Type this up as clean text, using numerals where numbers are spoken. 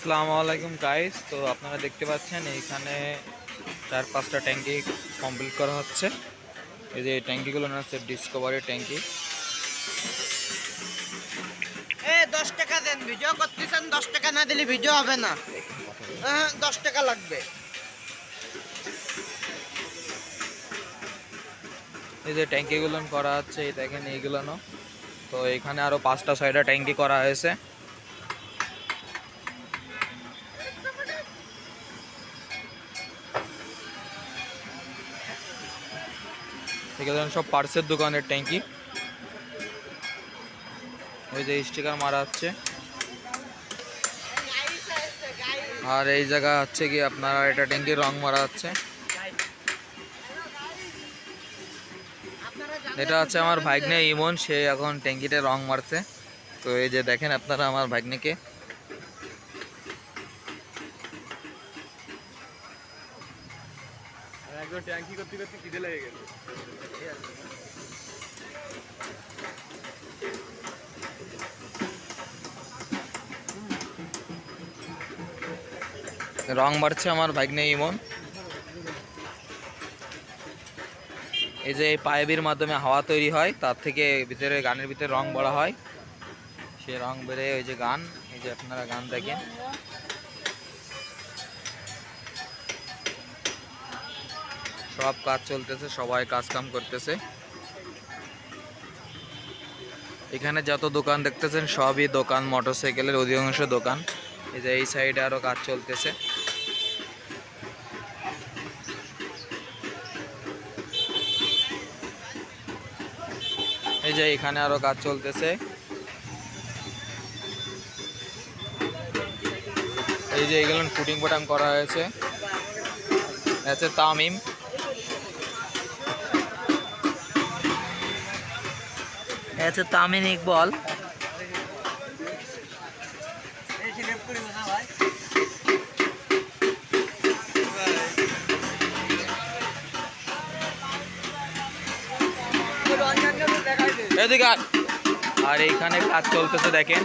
আসসালামু আলাইকুম গাইস। তো আপনারা দেখতে পাচ্ছেন এইখানে 4-5টা ট্যাঙ্কি কমপ্লিট করা হচ্ছে। এই যে ট্যাঙ্কিগুলো হচ্ছে ডিসকভারি ট্যাঙ্কি। 10 টাকা দেন, ভিডিও করতেছেন। 10 টাকা না দিলে ভিডিও হবে না। 10 টাকা লাগবে। এই যে ট্যাঙ্কিগুলো করা হচ্ছে, এই দেখেন এইগুলো। তো এখানে আরো 5টা-6টা ট্যাঙ্কি করা হয়েছে। এগুলো সব পার্সের দোকানের ট্যাঙ্কি। ওই যে স্টিকার মারা হচ্ছে। আর এই জায়গা হচ্ছে কি আপনারা এটা ট্যাঙ্কির রং মারা হচ্ছে। এটা হচ্ছে আমার ভাগ্নে ইমন, সে এখন ট্যাঙ্কিতে রং মারছে। তো এই যে দেখেন আপনারা আমার ভাগ্নেকে। একদম ট্যাঙ্কি করতে করতে খিদে লেগে গেল। রং মারছে আমার ভাগ্নে ইমন। এই যে এই পাইপের মাধ্যমে হাওয়া তৈরি হয়, তার থেকে ভিতরে গানের ভিতরে রং ভরা হয়, সে রং বেড়ে ওই যে গান। এই যে আপনারা গান দেখেন। সব কাজ চলতেছে, সবাই কাজ কাম করতেছে। এখানে যত দোকান দেখতেছেন সবই দোকান, মোটরসাইকেলের অধিকাংশ দোকান। এই যে এই সাইডে আরো কাজ চলতেছে। এই যে এখানে আরো কাজ চলতেছে। এই যে এগুলো ফুটিং ফাটাং করা হয়েছে। আছে তামিম। আছে তামিম ইকবল। এদিকে আর এইখানে কাজ চলতেছে দেখেন।